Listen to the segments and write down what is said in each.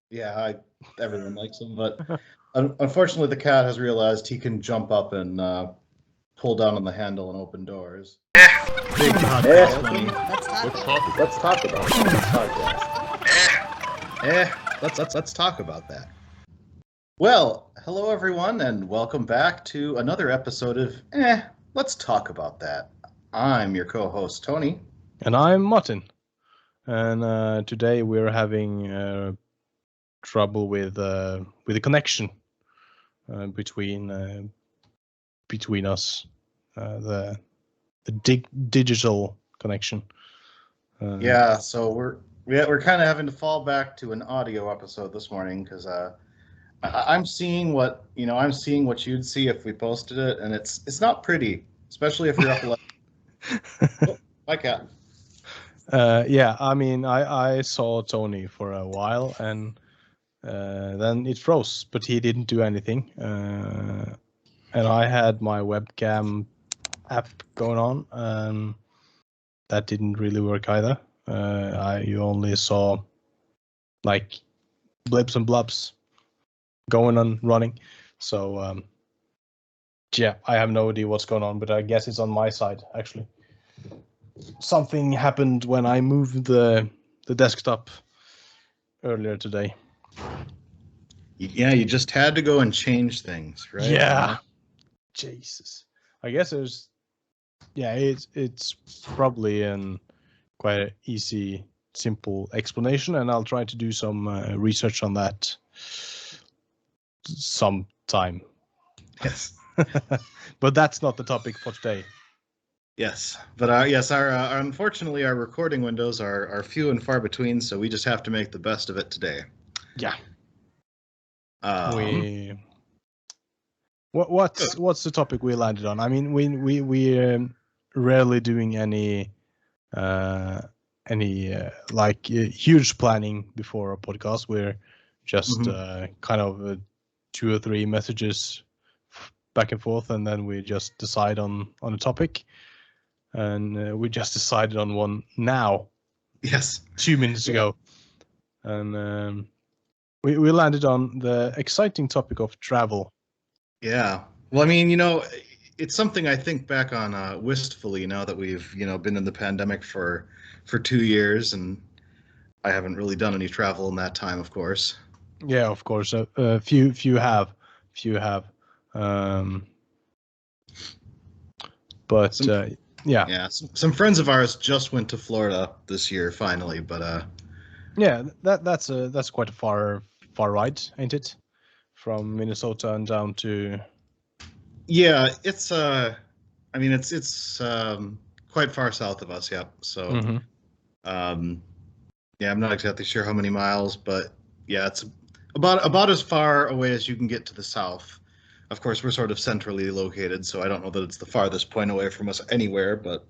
Yeah, everyone likes him, but unfortunately, the cat has realized he can jump up and pull down on the handle and open doors. Big podcast money. Let's talk about podcast. Let's talk about that. Well, hello everyone, and welcome back to another episode of Let's talk about that. I'm your co-host Tony, and I'm Martin. And today we're having trouble with the connection between us, the digital connection. Yeah, so we're kind of having to fall back to an audio episode this morning because I'm seeing what you'd see if we posted it, and it's not pretty, especially if you're up late. Oh, my cat. Yeah, I mean, I saw Tony for a while, and then it froze, but he didn't do anything. And I had my webcam app going on, and that didn't really work either. You only saw like blips and blobs going on running. So yeah, I have no idea what's going on, but I guess it's on my side actually. Something happened when I moved the desktop earlier today. Yeah, you just had to go and change things, right? Yeah. Jesus. I guess it's probably an quite easy, simple explanation, and I'll try to do some research on that sometime. Yes. But that's not the topic for today. Yes, but our unfortunately our recording windows are few and far between, so we just have to make the best of it today. Yeah. What's the topic we landed on? I mean, we're rarely doing any huge planning before a podcast. We're just kind of 2 or 3 messages back and forth, and then we just decide on a topic. And we just decided on one now. Yes. 2 minutes ago. And we landed on the exciting topic of travel. Yeah. Well, I mean, it's something I think back on wistfully now that we've, been in the pandemic for 2 years, and I haven't really done any travel in that time, of course. Yeah, of course. Few have. But yeah. Yeah, some friends of ours just went to Florida this year finally, but yeah, that's quite a far ride, ain't it? From Minnesota and down to. Yeah, it's it's quite far south of us, yeah. So yeah, I'm not exactly sure how many miles, but yeah, it's about as far away as you can get to the south. Of course, we're sort of centrally located, so I don't know that it's the farthest point away from us anywhere, but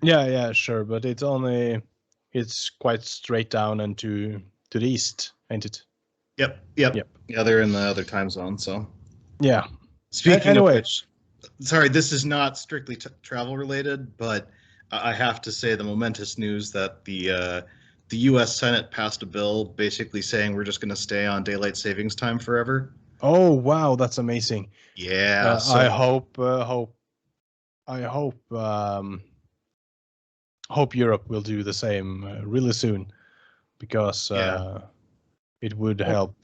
yeah, sure, but it's quite straight down and to the east, ain't it? Yep. Yeah, they're in the other time zone, so yeah. Speaking of which, sorry, this is not strictly travel related, but I have to say the momentous news that the U.S. Senate passed a bill basically saying we're just going to stay on daylight savings time forever. Oh wow, that's amazing. Yeah, so I hope Europe will do the same really soon, because it would help.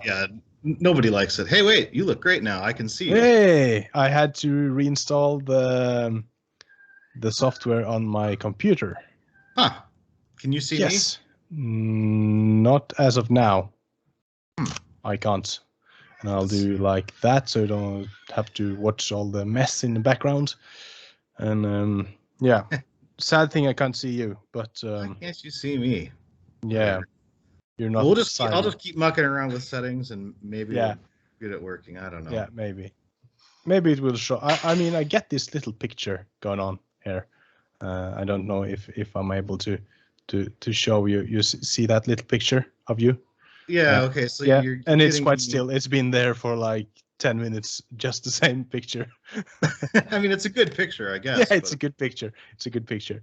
Yeah, nobody likes it. Hey, wait, you look great now. I can see you. Hey, I had to reinstall the software on my computer. Huh? Can you see me? Yes. Not as of now. I can't. And I'll do like that, so you don't have to watch all the mess in the background. And yeah, sad thing I can't see you, but why can't you see me? Yeah, you're not. Well, I'll just keep mucking around with settings, and maybe we'll get it working. I don't know. Yeah, maybe it will show. I mean, I get this little picture going on here. I don't know if I'm able to show you. You see that little picture of you? Yeah. Okay. So you're and it's quite still. It's been there for like 10 minutes, just the same picture. I mean, it's a good picture, I guess. Yeah, it's a good picture. It's a good picture.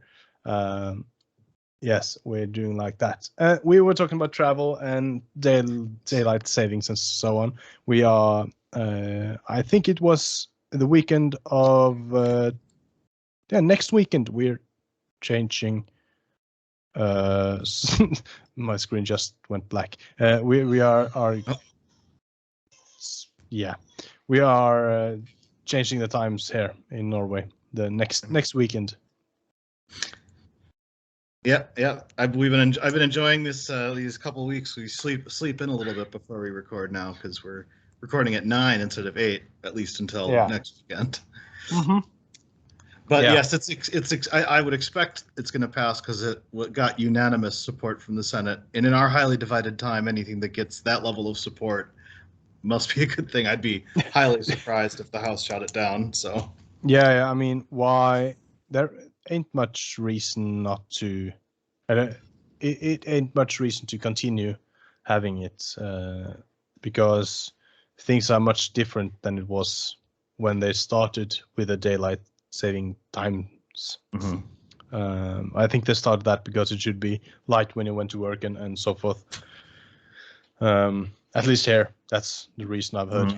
Yes, we're doing like that. We were talking about travel and daylight savings and so on. We are, I think it was the weekend of, next weekend we're changing. My screen just went black. We are yeah, we are changing the times here in Norway the next weekend. Yeah. I've been enjoying this these couple weeks. We sleep in a little bit before we record now because we're recording at 9 instead of 8, at least until next weekend. Mm-hmm. But yes, I would expect it's going to pass because it got unanimous support from the Senate. And in our highly divided time, anything that gets that level of support must be a good thing. I'd be highly surprised if the House shot it down. So yeah, I mean, why there ain't much reason not to. It ain't much reason to continue having it because things are much different than it was when they started with the daylight saving times. Mm-hmm. I think they started that because it should be light when you went to work and so forth. At least here, that's the reason I've heard. Mm-hmm.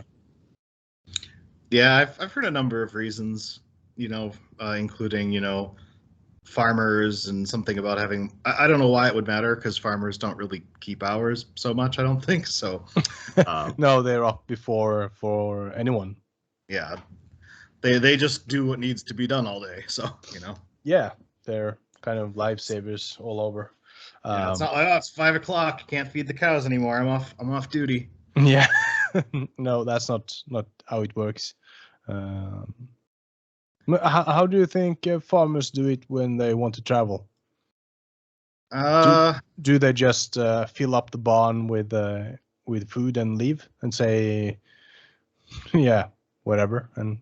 Yeah, I've heard a number of reasons, including, farmers and something about having, I don't know why it would matter because farmers don't really keep hours so much, I don't think so. No, they're up before for anyone. Yeah, they just do what needs to be done all day, so yeah, they're kind of lifesavers all over. Yeah, it's not like, it's 5 o'clock, can't feed the cows anymore, I'm off duty. Yeah. No, that's not how it works. How do you think farmers do it when they want to travel? Do they just fill up the barn with food and leave and say, yeah, whatever? And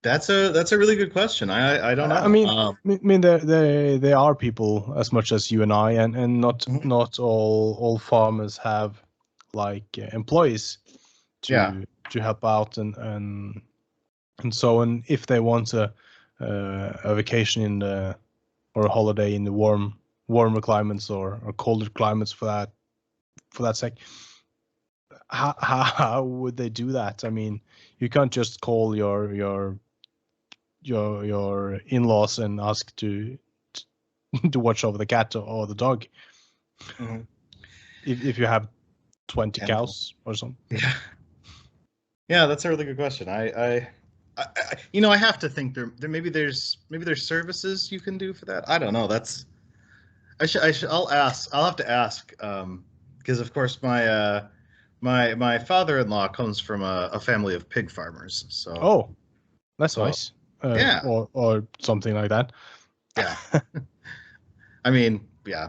that's a really good question. I don't know. I mean, there are people as much as you and I, and not all farmers have like employees to help out and so, and if they want a vacation in the or a holiday in the warmer climates or colder climates for that sake, how would they do that? I mean, you can't just call your in-laws and ask to watch over the cat or the dog. Mm-hmm. If you have 20 cows or something. Yeah, that's a really good question. I have to think there maybe there's services you can do for that. I don't know. I'll have to ask because of course my father-in-law comes from a family of pig farmers. So that's nice. Yeah, or something like that. Yeah. I mean, yeah,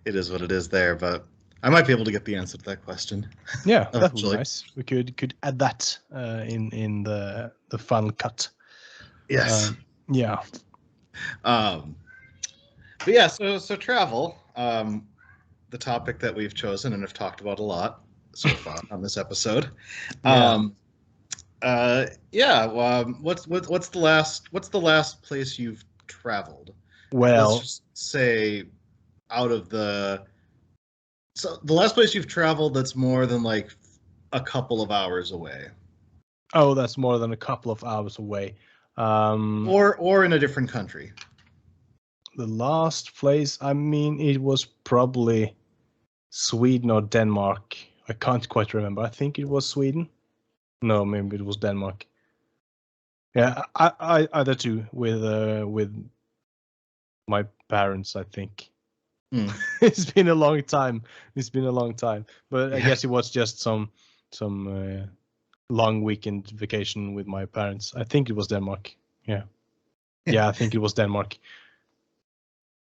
it is what it is there, but I might be able to get the answer to that question. Yeah, that would be nice. We could add that in the final cut. Yes. Yeah. But yeah, so travel, the topic that we've chosen and have talked about a lot so far on this episode. What's the last place you've traveled? Well, let's just say so the last place you've traveled that's more than like a couple of hours away. Oh, that's more than a couple of hours away. Or in a different country. The last place, I mean, it was probably Sweden or Denmark. I can't quite remember. I think it was Sweden. No, maybe it was Denmark. Yeah, I either two with my parents, I think. It's been a long time. But I guess it was just some long weekend vacation with my parents. I think it was Denmark. Yeah, I think it was Denmark.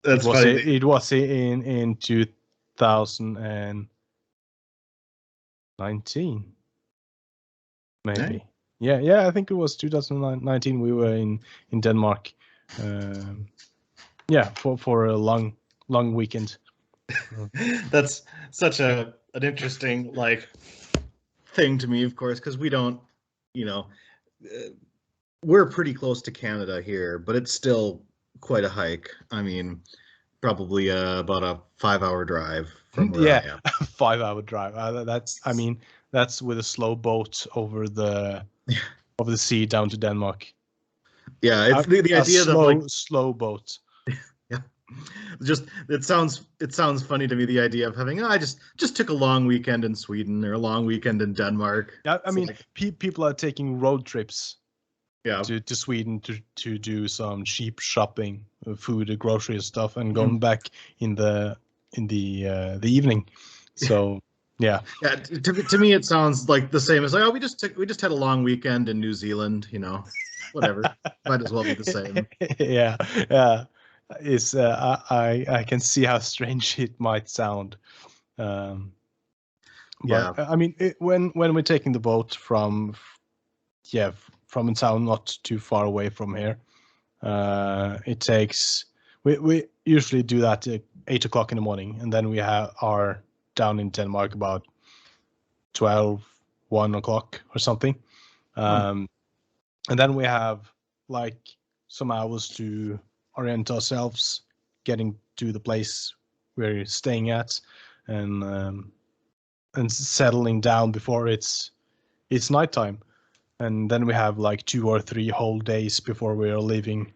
That's funny. It was in 2019, maybe. Hey. Yeah, I think it was 2019. We were in Denmark. For a long weekend. That's such an interesting thing to me, of course, because we don't, we're pretty close to Canada here, but it's still quite a hike. I mean, probably about a 5-hour drive from where I am. 5-hour drive. That's with a slow boat over the sea down to Denmark. Yeah, it's the idea that like slow boat. Yeah, it sounds funny to me, the idea of having I just took a long weekend in Sweden or a long weekend in Denmark. Yeah, Like, people are taking road trips. Yeah. To Sweden to do some cheap shopping, food, grocery stuff, and going back in the evening. So yeah. Yeah, to me it sounds like the same as like, we just had a long weekend in New Zealand, whatever. Might as well be the same. Yeah. It's I can see how strange it might sound. But Yeah. when we're taking the boat from a town not too far away from here, it takes we usually do that at 8 o'clock in the morning, and then we are down in Denmark about 1 o'clock or something. And then we have like some hours to orient ourselves, getting to the place we're staying at, and settling down before it's nighttime. And then we have like 2 or 3 whole days before we are leaving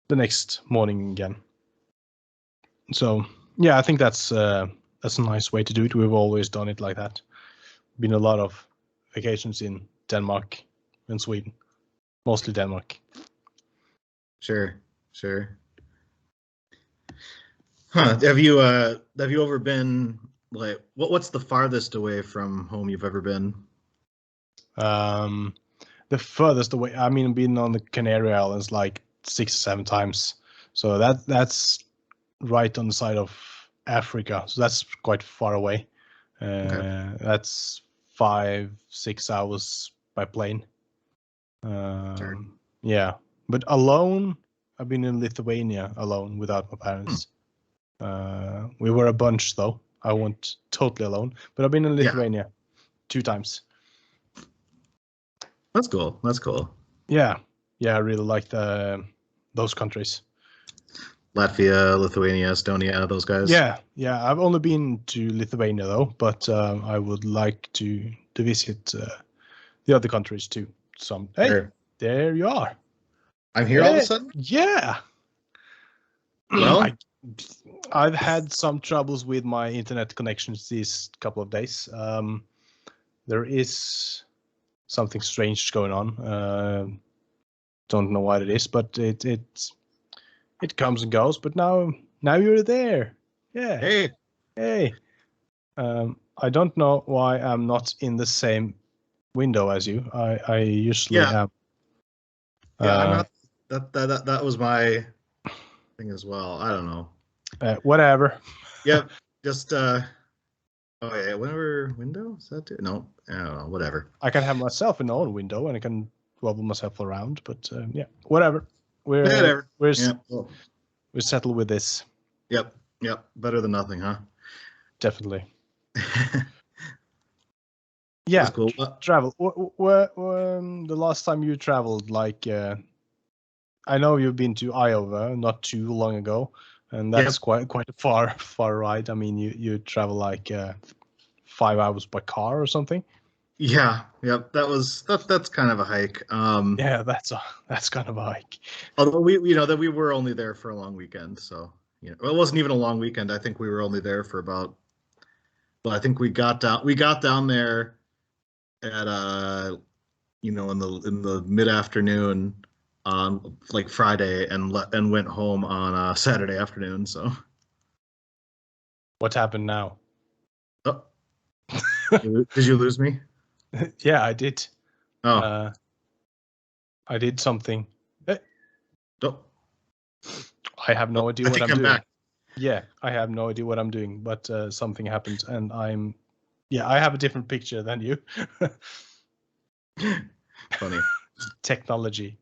the next morning again. So yeah, I think that's a nice way to do it. We've always done it like that. Been a lot of vacations in Denmark and Sweden, mostly Denmark. Sure. Huh? Have you ever been like what's the farthest away from home you've ever been? The furthest away, I've been on the Canary Islands like 6 or 7 times. So that's right on the side of Africa. So that's quite far away. Okay. That's 5-6 hours by plane. Sure. Yeah, but alone, I've been in Lithuania alone without my parents. We were a bunch though. I went totally alone, but I've been in Lithuania 2 times. That's cool. Yeah, I really like those countries. Latvia, Lithuania, Estonia, those guys. Yeah. I've only been to Lithuania though, but I would like to visit the other countries too. Hey, there you are. I'm here all of a sudden. Yeah. Well, I've had some troubles with my internet connections these couple of days. There is something strange going on. Don't know what it is, but it comes and goes. But now you're there. Yeah. Hey. I don't know why I'm not in the same window as you. I usually am. Yeah, I'm not. That was my thing as well. I don't know. Whatever. Yep. Just whenever window is that? No, I don't know. Whatever. I can have myself in my own window and I can wobble myself around. But yeah, whatever. We're settled with this. Yep. Better than nothing, huh? Definitely. Yeah. That's cool. Travel. The last time you traveled, like, I know you've been to Iowa not too long ago, and that's quite a far ride. You travel like 5 hours by car or something. Yeah. Yep. That's kind of a hike. Yeah, that's kind of a hike. Although we were only there for a long weekend, so it wasn't even a long weekend. I think we were only there for about. Well, I think we got down there at in the mid-afternoon on like Friday and went home on Saturday afternoon. So what happened now? Oh, did you lose me? Yeah, I did. Oh, I did something. Oh. I have no idea what I'm doing. Back. Yeah, I have no idea what I'm doing, but something happened, and I have a different picture than you. Funny. Technology.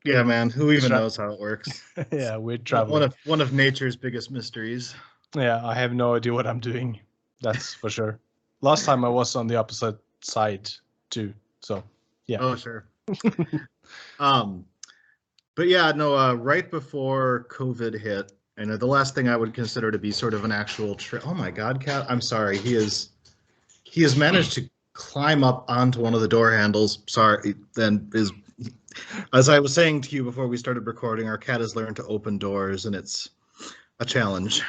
Yeah, man. Who even knows how it works? Yeah, we're traveling. One of nature's biggest mysteries. Yeah, I have no idea what I'm doing. That's for sure. Last time I was on the opposite side too. So yeah. Oh, sure. But yeah, no. Right before COVID hit, And the last thing I would consider to be sort of an actual trip. Oh my God, Cat! I'm sorry. He has managed to climb up onto one of the door handles. Sorry, then is as I was saying to you before we started recording, our cat has learned to open doors, and it's a challenge.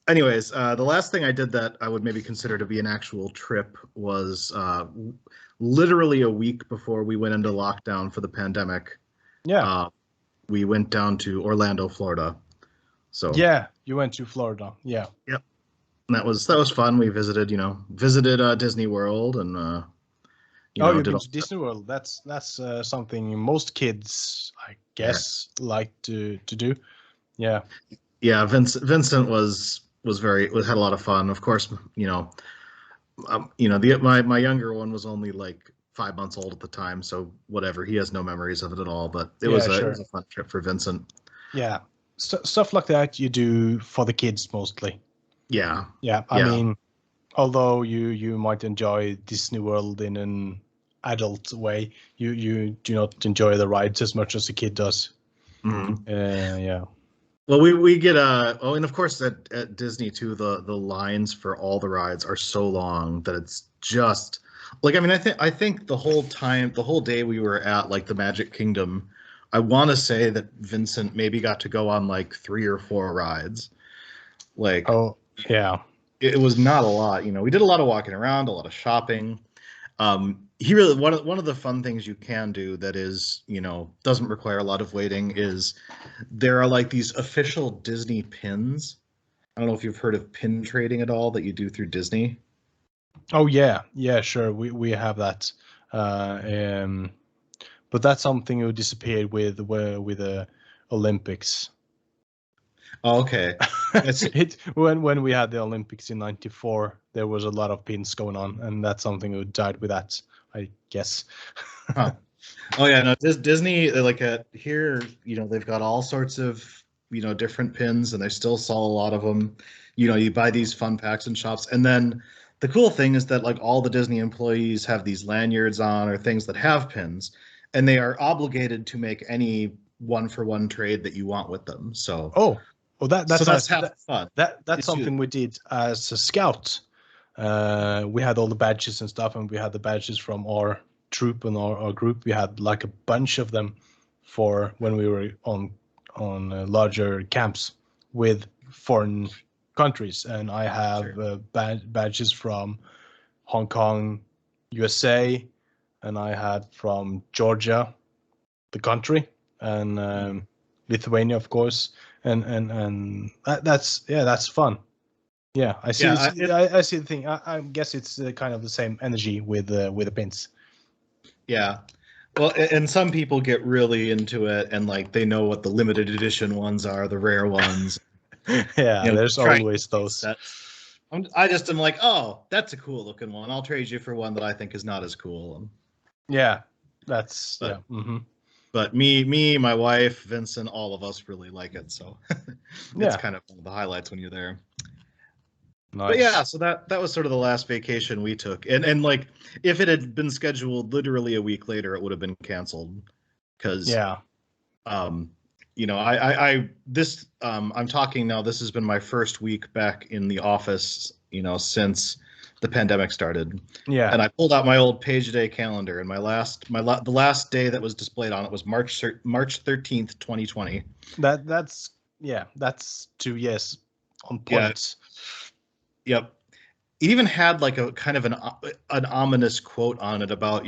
Anyways, the last thing I did that I would maybe consider to be an actual trip was literally a week before we went into lockdown for the pandemic. Yeah. We went down to Orlando, Florida. So yeah, you went to Florida. Yeah. Yep. And that was fun. We visited Disney World and You've did been all to Disney World. That's something most kids, I guess, like to do. Yeah. Yeah, Vincent was had a lot of fun. Of course, my younger one was only like 5 months old at the time, so whatever. He has no memories of it at all. But it was a fun trip for Vincent. Yeah, stuff like that you do for the kids mostly. Yeah. Yeah, I mean, although you might enjoy Disney World in an adult way, you do not enjoy the rides as much as a kid does. Mm-hmm. Yeah. Well, we get and of course at Disney too, the lines for all the rides are so long that it's just like, I mean, I think the whole day we were at like the Magic Kingdom, I want to say that Vincent maybe got to go on like 3 or 4 rides. Like, oh yeah, it was not a lot. We did a lot of walking around, a lot of shopping. He really one of the fun things you can do that is, doesn't require a lot of waiting is there are like these official Disney pins. I don't know if you've heard of pin trading at all that you do through Disney. Oh yeah, sure. We have that, but that's something who disappeared with the Olympics. Oh, okay. When we had the Olympics in '94, there was a lot of pins going on, and that's something who died with that, I guess. Huh. Oh yeah, no, Disney, like here, they've got all sorts of different pins, and they still sell a lot of them. You buy these fun packs in shops, and then the cool thing is that like all the Disney employees have these lanyards on or things that have pins, and they are obligated to make any 1-for-1 trade that you want with them. So that's half fun. That's something we did as a scout. We had all the badges and stuff, and we had the badges from our troop and our group. We had like a bunch of them for when we were on larger camps with foreign countries, and I have badges from Hong Kong, USA, and I had from Georgia, the country, and Lithuania, of course, and that's fun. Yeah, I see. I see the thing. I guess it's kind of the same energy with the pins. Yeah. Well, and some people get really into it, and like they know what the limited edition ones are, the rare ones. Yeah, there's always those. I just am like, oh, that's a cool looking one. I'll trade you for one that I think is not as cool. Yeah, that's yeah. Mm-hmm. But me, my wife, Vincent, all of us really like it. So it's kind of one of the highlights when you're there. Nice. But yeah, so that was sort of the last vacation we took, and like if it had been scheduled literally a week later, it would have been canceled. Because I'm talking now. This has been my first week back in the office, since the pandemic started. Yeah. And I pulled out my old page day calendar, and the last day that was displayed on it was March 13th, 2020. That's 2 years on point. Yep. It even had like a kind of an ominous quote on it about,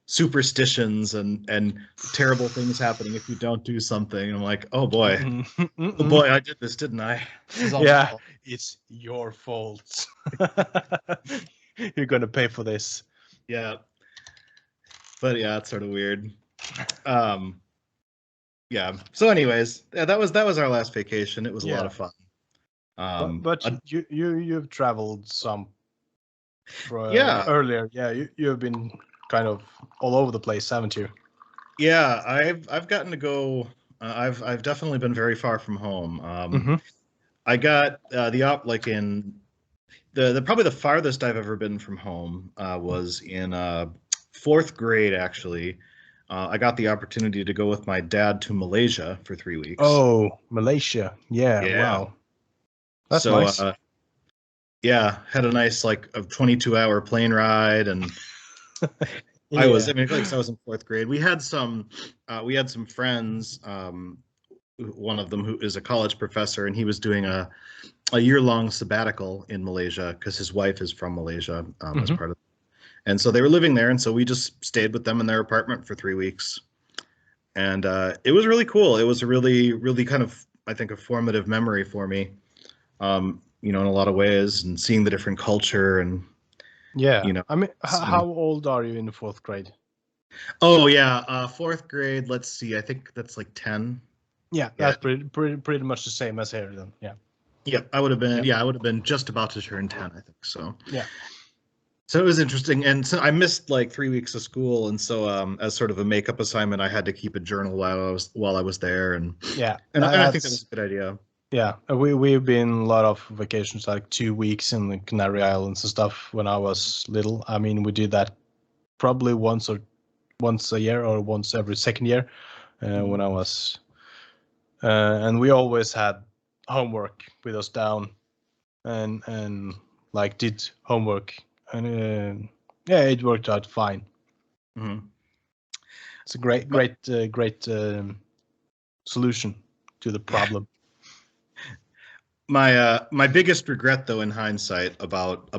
superstitions and terrible things happening if you don't do something. I'm like, oh boy. Oh boy, I did this, didn't I? Yeah, it's your fault. You're going to pay for this. Yeah. But yeah, it's sort of weird. Yeah. So anyways, that was our last vacation. It was a lot of fun. But you've traveled some earlier. Yeah, you've been kind of all over the place, haven't you? Yeah, I've gotten to go. I've definitely been very far from home. I got in the probably the farthest I've ever been from home was in 4th grade actually. I got the opportunity to go with my dad to Malaysia for 3 weeks. Oh, Malaysia. Yeah. Yeah. Wow. That's so, nice. Yeah, had a nice like a 22-hour plane ride, and Yeah. I was in 4th grade. We had some friends. One of them who is a college professor, and he was doing a year-long sabbatical in Malaysia because his wife is from Malaysia as part of. And so they were living there, and so we just stayed with them in their apartment for 3 weeks, and it was really cool. It was a really, really kind of, I think, a formative memory for me, in a lot of ways, and seeing the different culture and. Yeah. I mean, seeing... how old are you in the 4th grade? Oh yeah, 4th grade. Let's see. I think that's like 10. Yeah, that's pretty much the same as here then. Yeah. Yep, I would have been. Yeah, I would have been just about to turn 10, I think. So. Yeah. So it was interesting, and so I missed like 3 weeks of school, and so as sort of a makeup assignment, I had to keep a journal while I was there, and yeah, and I think that was a good idea. Yeah, we've been a lot of vacations, like 2 weeks in the Canary Islands and stuff when I was little. I mean, we did that probably once a year or once every second year when I was, and we always had homework with us down, and like did homework, and yeah, it worked out fine. It's a great solution to the problem. My biggest regret, though, in hindsight about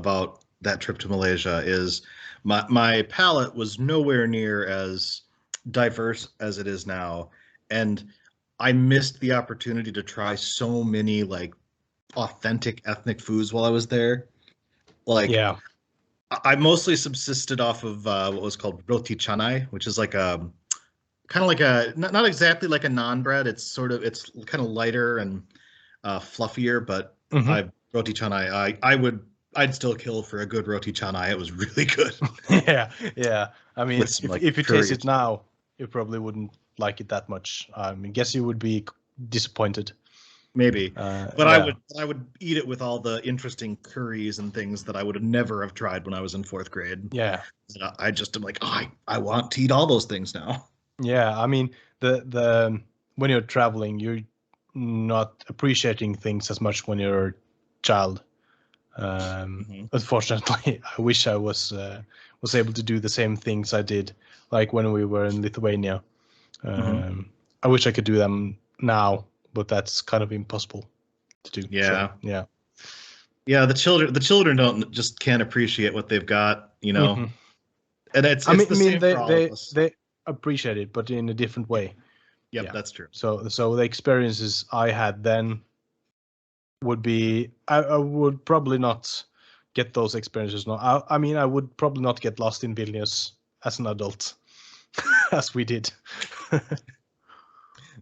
that trip to Malaysia is my palate was nowhere near as diverse as it is now, and I missed the opportunity to try so many like authentic ethnic foods while I was there. Like, yeah, I mostly subsisted off of what was called roti canai, which is like a kind of like a not exactly like a naan bread. It's kind of lighter and fluffier, but roti canai, I'd still kill for a good roti canai. It was really good. yeah. I mean, if you taste it now, you probably wouldn't like it that much. I mean, guess you would be disappointed. Maybe, but yeah. I would eat it with all the interesting curries and things that I would never have tried when I was in 4th grade. Yeah, I just am like, oh, I want to eat all those things now. Yeah, I mean, the when you're traveling, you're not appreciating things as much when you're a child. Unfortunately, I wish I was able to do the same things I did, like when we were in Lithuania. I wish I could do them now, but that's kind of impossible to do. Yeah, so, yeah, yeah. The children can't appreciate what they've got, and it's the same for all of us. They appreciate it, but in a different way. Yep, yeah. That's true. So the experiences I had then would be I would probably not get those experiences now. I mean, I would probably not get lost in Vilnius as an adult as we did.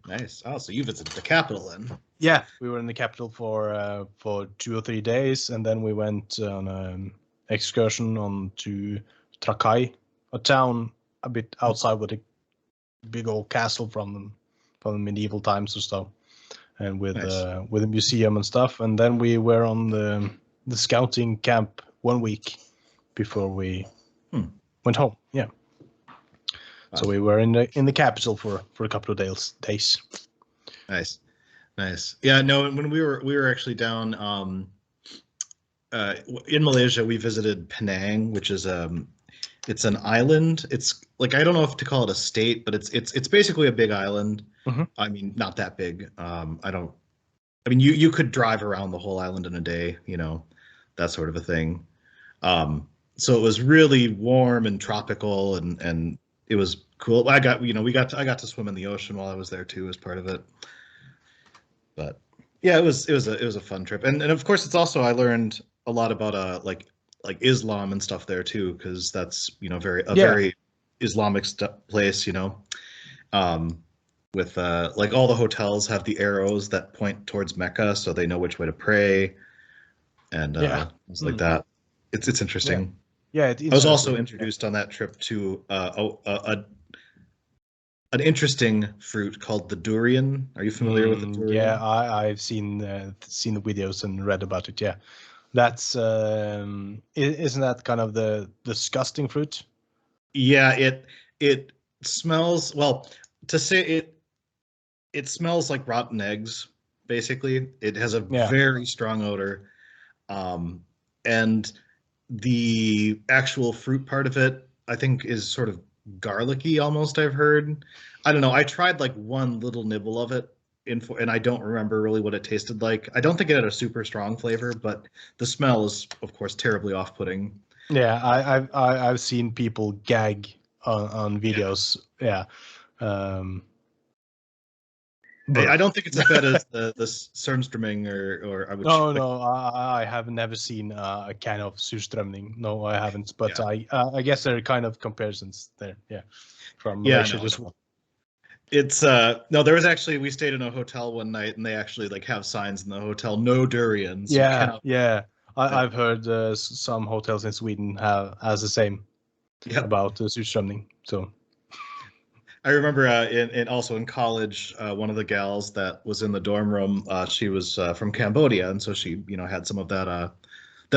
Nice. Oh, so you visited the capital then? Yeah, we were in the capital for 2 or 3 days, and then we went on an excursion on to Trakai, a town a bit outside with a big old castle from the medieval times or so, and with a museum and stuff. And then we were on the scouting camp 1 week before we went home. Yeah. So we were in the capital for a couple of days. Nice. Yeah. No. When we were actually down in Malaysia, we visited Penang, which is it's an island. It's like, I don't know if to call it a state, but it's basically a big island. I mean, not that big. You could drive around the whole island in a day, that sort of a thing. So it was really warm and tropical, and it was cool. I got to swim in the ocean while I was there too, as part of it. But yeah, it was a fun trip, and of course it's also, I learned a lot about like Islam and stuff there too, because that's very Islamic place, with like all the hotels have the arrows that point towards Mecca, so they know which way to pray, and things like that. It's interesting. Yeah, I was also introduced on that trip to an interesting fruit called the durian. Are you familiar with the durian? Yeah, I've seen the videos and read about it. Yeah, that's isn't that kind of the disgusting fruit? Yeah, it smells, well, to say it smells like rotten eggs, basically. It has a Yeah. very strong odor. And the actual fruit part of it, I think, is sort of garlicky almost, I've heard. I don't know. I tried like one little nibble of it and I don't remember really what it tasted like. I don't think it had a super strong flavor, but the smell is, of course, terribly off-putting. Yeah, I've seen people gag on videos. Yeah. I don't think it's as bad as the Sörnströmming or I would. No, I have never seen a kind of surströmming. No, I haven't. But Yeah. I guess there are kind of comparisons there. Yeah, from Yeah, Malaysia no, as well. It's no, there was actually, we stayed in a hotel one night and they actually like have signs in the hotel, no durians. You Yeah, cannot. yeah. I've heard some hotels in Sweden have as the same Yeah. about surströmming. So I remember in also in college, one of the gals that was in the dorm room, she was from Cambodia, and so she, had some of that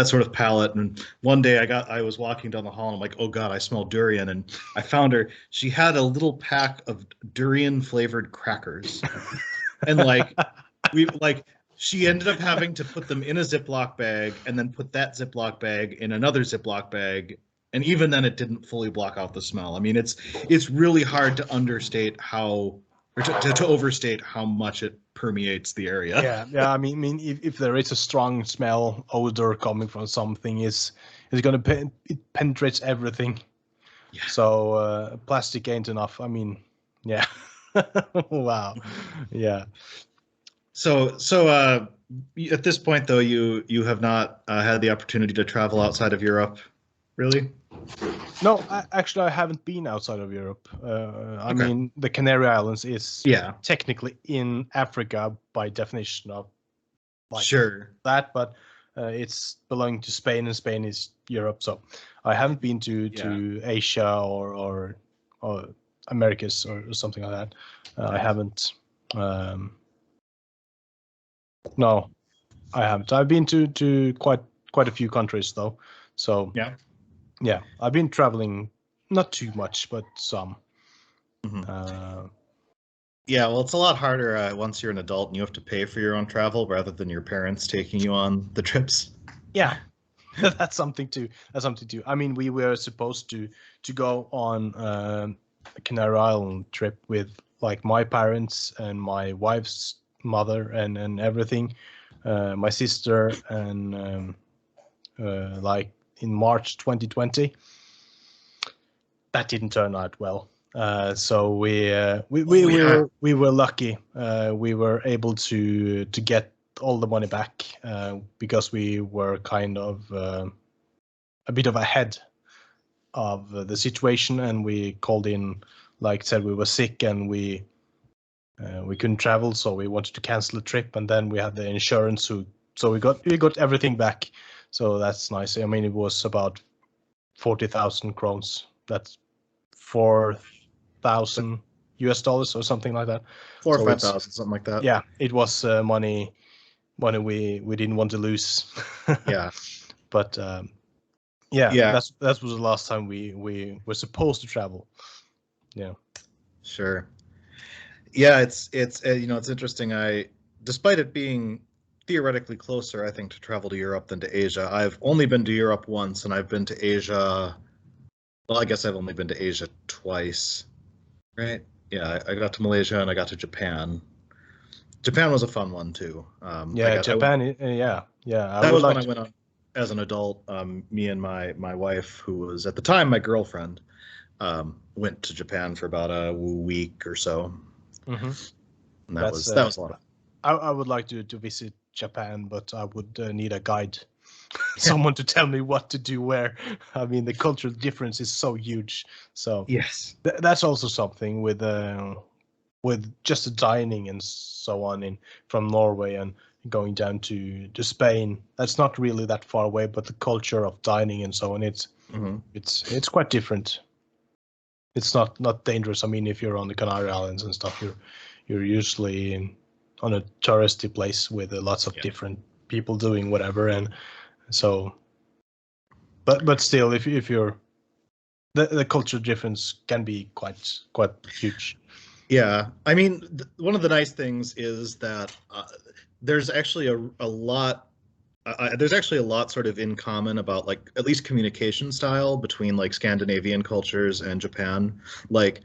sort of palate. And one day I was walking down the hall and I'm like, oh God, I smell durian. And I found her, she had a little pack of durian flavored crackers. And she ended up having to put them in a Ziploc bag and then put that Ziploc bag in another Ziploc bag. And even then it didn't fully block out the smell. I mean, it's really hard to understate how, or to overstate how much it permeates the area. yeah. I mean, if there is a strong smell, odor coming from something, is gonna it penetrates everything. Yeah. So plastic ain't enough. I mean, yeah. Wow. Yeah. So at this point though, you have not had the opportunity to travel outside of Europe, really? No, actually, I haven't been outside of Europe. I mean, the Canary Islands is technically in Africa by definition of sure that, but it's belonging to Spain, and Spain is Europe. So I haven't been to Asia or Americas or something like that. I haven't. No, I haven't. I've been to quite a few countries though. So yeah, I've been traveling, not too much, but some. Mm-hmm. Yeah, well, it's a lot harder once you're an adult and you have to pay for your own travel rather than your parents taking you on the trips. Yeah, that's something too. I mean, we were supposed to go on a Canary Island trip with like my parents and my wife's mother and everything, my sister, and like in March 2020. That didn't turn out well. So we were lucky. We were able to get all the money back because we were kind of a bit of ahead of the situation, and we called in, like said, we were sick and we couldn't travel, so we wanted to cancel the trip, and then we had the insurance, so we got everything back. So that's nice. I mean, it was about 40,000 crowns. That's $4,000 or something like that. 4 or 5,000, something like that. Yeah, it was money we didn't want to lose. Yeah, but that was the last time we were supposed to travel. Yeah, sure. Yeah, it's it's interesting. Despite it being theoretically closer, I think, to travel to Europe than to Asia. I've only been to Europe once, and I've been to Asia. Well, I guess I've only been to Asia twice, right? Yeah, I got to Malaysia and I got to Japan. Japan was a fun one too. Japan. Yeah. That was when I went on as an adult. Me and my wife, who was at the time my girlfriend, went to Japan for about a week or so. Mm-hmm. And that was a lot of fun. I would like to visit Japan, but I would need a guide. Someone to tell me what to do where. I mean, the cultural difference is so huge. So yes, that's also something with just the dining and so on from Norway and going down to Spain. That's not really that far away, but the culture of dining and so on, it's quite different. It's not dangerous. I mean, if you're on the Canary Islands and stuff, you're usually on a touristy place with lots of different people doing whatever, and so. But still, if you're the cultural difference can be quite huge. Yeah, I mean, one of the nice things is that there's actually a lot. There's actually a lot sort of in common about like at least communication style between like Scandinavian cultures and Japan. Like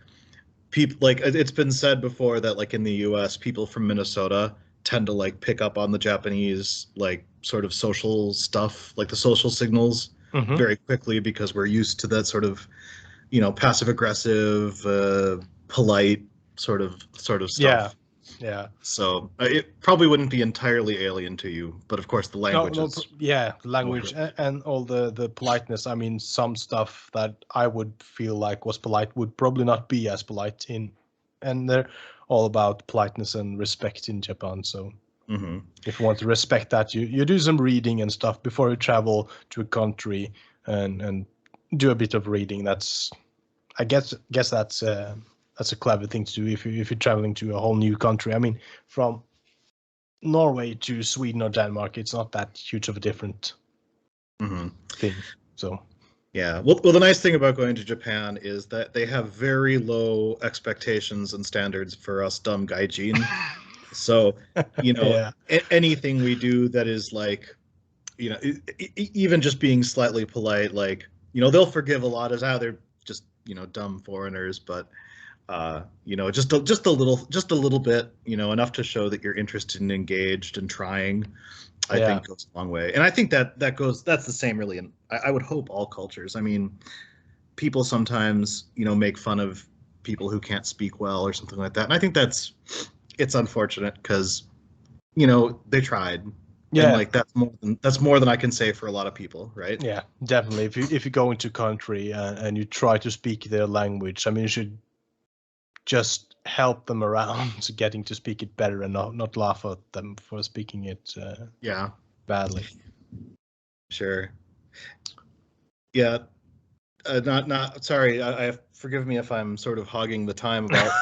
people, like it's been said before that like in the U.S., people from Minnesota tend to like pick up on the Japanese like sort of social stuff, like the social signals, very quickly because we're used to that sort of passive aggressive, polite sort of stuff. Yeah. So it probably wouldn't be entirely alien to you, but of course the language is. Yeah, language and all the politeness. I mean, some stuff that I would feel like was polite would probably not be as polite and they're all about politeness and respect in Japan. So if you want to respect that, you do some reading and stuff before you travel to a country and do a bit of reading. That's, I guess that's a clever thing to do if you're traveling to a whole new country. I mean, from Norway to Sweden or Denmark, it's not that huge of a different thing. So yeah, well, the nice thing about going to Japan is that they have very low expectations and standards for us dumb gaijin. So anything we do that is like even just being slightly polite, like they'll forgive a lot as they're just dumb foreigners, but just a little bit, enough to show that you're interested and engaged and trying, I think goes a long way. And I think that's the same really in, I would hope, all cultures. I mean, people sometimes, make fun of people who can't speak well or something like that. And I think it's unfortunate because, they tried. Yeah. And like that's more than I can say for a lot of people, right? Yeah, definitely. If you go into a country and you try to speak their language, I mean, you should just help them around getting to speak it better and not laugh at them for speaking it badly. Sure. Yeah. Not sorry. I forgive me if I'm sort of hogging the time about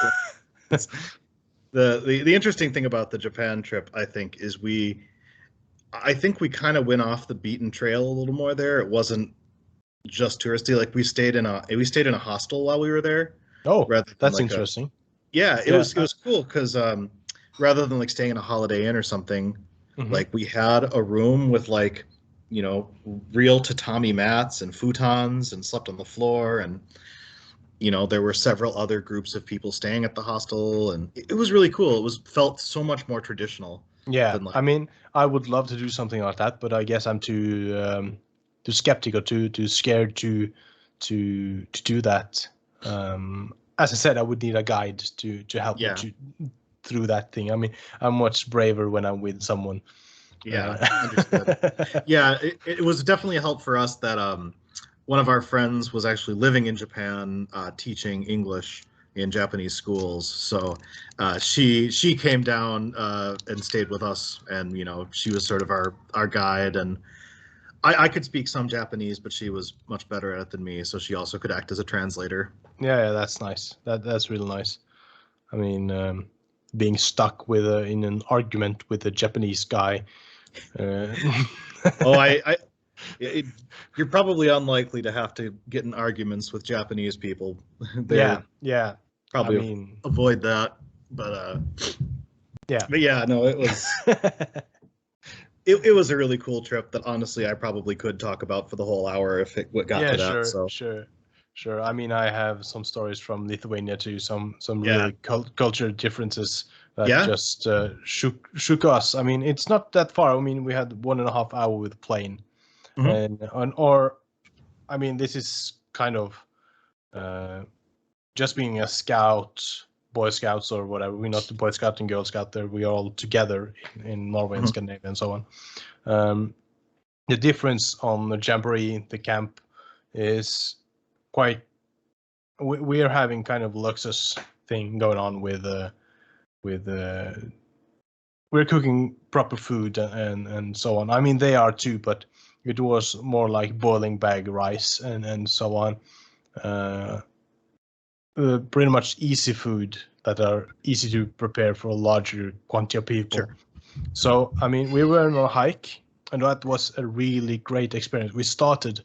the interesting thing about the Japan trip, I think, is I think we kind of went off the beaten trail a little more there. It wasn't just touristy. Like we stayed in a hostel while we were there. Oh, that's interesting. It was cool because rather than like staying in a Holiday Inn or something, like we had a room with like real tatami mats and futons and slept on the floor, and there were several other groups of people staying at the hostel, and it was really cool. It felt so much more traditional. Yeah, I mean, I would love to do something like that, but I guess I'm too skeptical, too scared to do that. As I said, I would need a guide to help me through that thing. I mean, I'm much braver when I'm with someone. Yeah, understood. Yeah, it was definitely a help for us that one of our friends was actually living in Japan, teaching English in Japanese schools. So she came down and stayed with us, and she was sort of our guide. And I could speak some Japanese, but she was much better at it than me, so she also could act as a translator. Yeah, that's nice. That's really nice. I mean, being stuck in an argument with a Japanese guy. You're probably unlikely to have to get in arguments with Japanese people. Yeah. Probably avoid that, but no, it was it was a really cool trip that honestly I probably could talk about for the whole hour if it got to that. Sure. I mean, I have some stories from Lithuania too. Some really cultural differences that just shook us. I mean, it's not that far. I mean, we had 1.5 hours with plane, I mean, this is kind of just being a scout, Boy Scouts or whatever. We're not the Boy Scout and Girl Scout there. We are all together in Norway and Scandinavia and so on. The difference on the Jamboree, the camp, is quite. We are having kind of luxus thing going on with we're cooking proper food and so on. I mean, they are too, but it was more like boiling bag rice and so on. Pretty much easy food that are easy to prepare for a larger quantity of people. Sure. So, I mean, we were on a hike, and that was a really great experience. We started,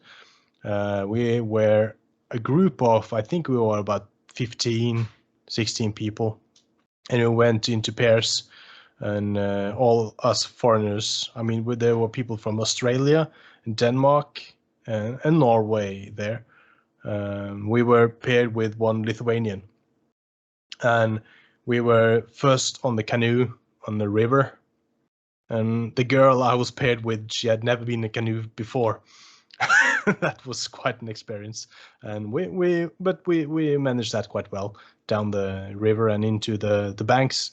we were a group of, I think we were about 15, 16 people, and we went into pairs, and all us foreigners. I mean, there were people from Australia and Denmark and Norway there. We were paired with one Lithuanian, and we were first on the canoe on the river. And the girl I was paired with, she had never been in a canoe before. That was quite an experience, and we managed that quite well down the river and into the banks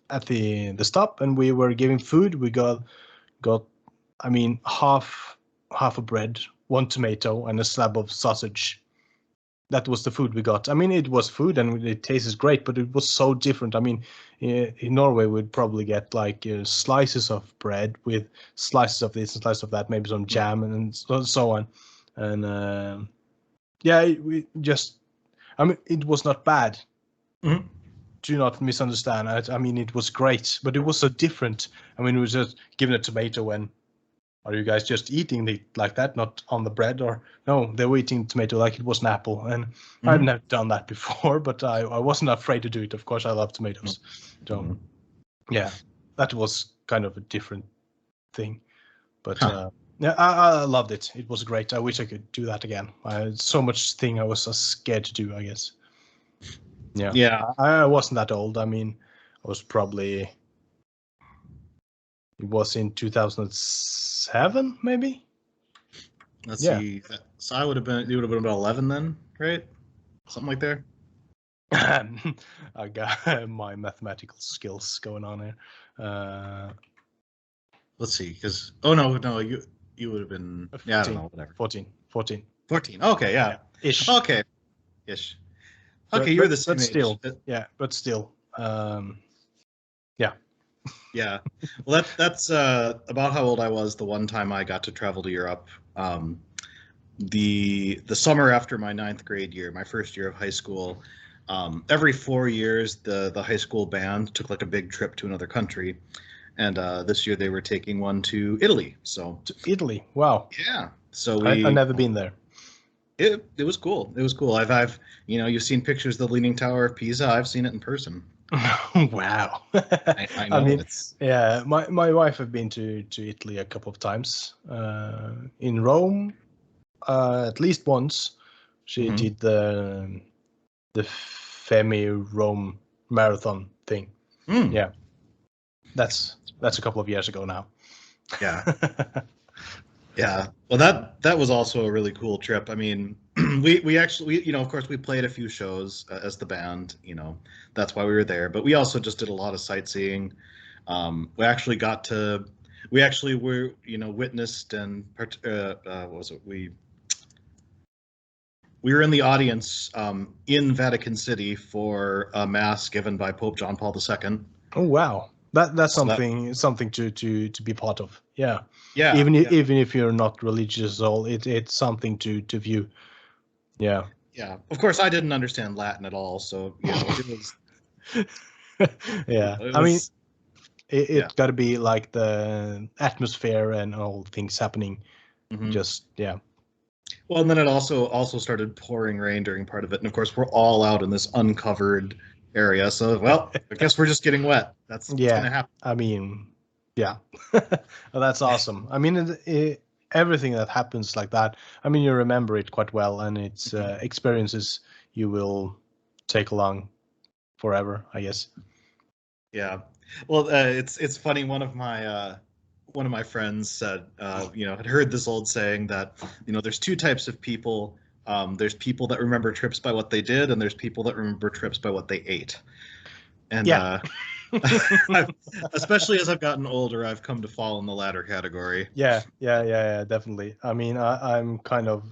at the stop, and we were giving food. We got I mean half a bread, one tomato, and a slab of sausage. That was the food we got. I mean, it was food and it tastes great, but it was so different. I mean, in Norway, we'd probably get like slices of bread with slices of this and slices of that, maybe some jam and so on. And yeah, we just, I mean, it was not bad. Mm-hmm. Do not misunderstand. I mean, it was great, but it was so different. I mean, it was just given a tomato and are you guys just eating it like that, not on the bread? Or no, they were eating tomato like it was an apple. And I've never done that before, but I wasn't afraid to do it. Of course, I love tomatoes. So, yeah, that was kind of a different thing. But yeah, I loved it. It was great. I wish I could do that again. So much thing I was so scared to do, I guess. Yeah. I wasn't that old. I mean, I was probably... It was in 2007, maybe. Let's see. So you would have been about 11 then, right? Something like there. I got my mathematical skills going on here. Let's see, because no, you would have been 14, I don't know, whatever. 14. 14. Okay, yeah. Ish. Okay, ish. Okay, you're the same but age. Still, yeah, but still, yeah. Yeah, well, that's about how old I was the one time I got to travel to Europe. The summer after my 9th grade year, my first year of high school. Every 4 years, the high school band took like a big trip to another country, and this year they were taking one to Italy. So to Italy, wow. Yeah, so I've never been there. It was cool. It was cool. I've you've seen pictures of the Leaning Tower of Pisa. I've seen it in person. Wow. I know. I mean, yeah, my wife have been to Italy a couple of times. In Rome, at least once. She did the Femi Rome marathon thing. Yeah, that's a couple of years ago now. Yeah. Yeah. Well, that was also a really cool trip. I mean, we actually, of course, we played a few shows as the band. That's why we were there. But we also just did a lot of sightseeing. We actually were, witnessed and what was it? We were in the audience in Vatican City for a mass given by Pope John Paul II. Oh wow. That's something to be part of. Yeah. Yeah. Even if you're not religious at all, it's something to view. Yeah. Yeah. Of course, I didn't understand Latin at all, so it was. Yeah. I mean, it got to be like the atmosphere and all things happening. Just yeah. Well, and then it also started pouring rain during part of it, and of course we're all out in this uncovered area. So, well, I guess we're just getting wet. That's gonna happen. I mean, yeah. Well, that's awesome. I mean, everything that happens like that. I mean, you remember it quite well, and it's experiences you will take along forever, I guess. Yeah. Well, it's funny. One of my friends said, had heard this old saying that there's two types of people. There's people that remember trips by what they did, and there's people that remember trips by what they ate. And especially as I've gotten older, I've come to fall in the latter category. Yeah, definitely. I mean, I'm kind of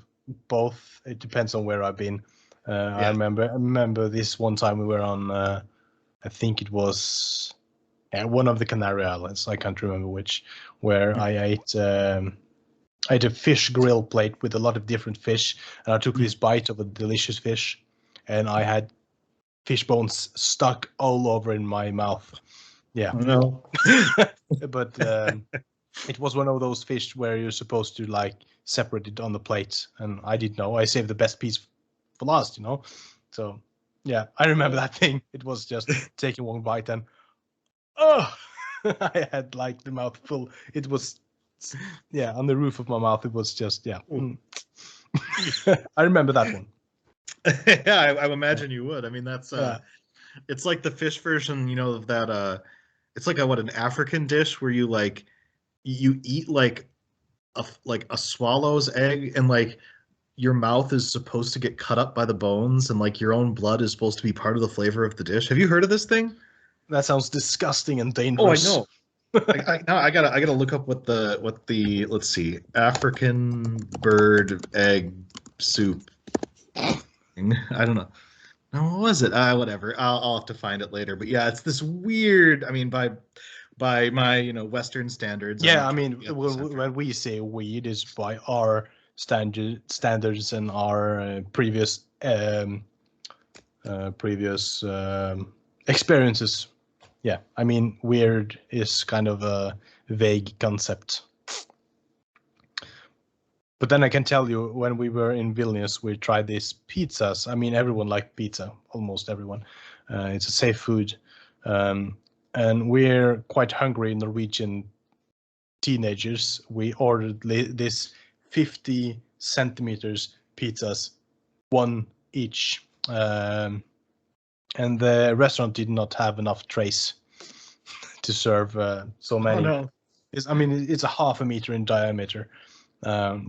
both. It depends on where I've been. I remember this one time we were on. I think it was one of the Canary Islands. I can't remember which. Where I ate. I had a fish grill plate with a lot of different fish, and I took this bite of a delicious fish, and I had fish bones stuck all over in my mouth. Yeah. Oh, no. But it was one of those fish where you're supposed to like separated on the plate, and I didn't know. I saved the best piece for last, you know. So yeah, I remember that thing. It was just taking one bite and I had like the mouth full. It was on the roof of my mouth. It was just I remember that one. Yeah, I imagine you would. I mean, that's it's like the fish version, you know, of that. It's like an African dish where you eat like a swallow's egg, and like your mouth is supposed to get cut up by the bones, and like your own blood is supposed to be part of the flavor of the dish. Have you heard of this thing? That sounds disgusting and dangerous. Oh, I know. I gotta look up what the let's see, African bird egg soup. I don't know. No, what was it? Whatever. I'll have to find it later. But yeah, it's this weird. I mean, by my Western standards. Yeah, I mean, when we say weird, is by our standards and our previous experiences. Yeah, I mean, weird is kind of a vague concept. But then I can tell you, when we were in Vilnius, we tried these pizzas. I mean, everyone liked pizza, almost everyone. It's a safe food. And we're quite hungry Norwegian teenagers. We ordered this 50 centimeters pizzas, one each. And the restaurant did not have enough trays to serve so many. Oh, no. It's a half a meter in diameter.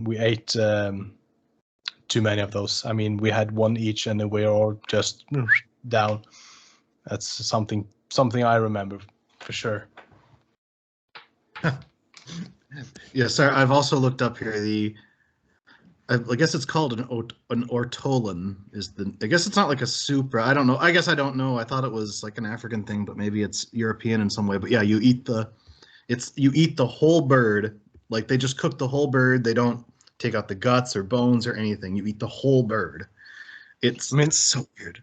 We ate too many of those. I mean, we had one each, and we were all just down. That's something I remember for sure. Yeah, sorry. I've also looked up here I guess it's called an ortolan. I guess it's not like a soup, or I don't know. I guess I don't know. I thought it was like an African thing, but maybe it's European in some way. But yeah, you eat the whole bird. Like, they just cook the whole bird. They don't take out the guts or bones or anything. You eat the whole bird. It's so weird.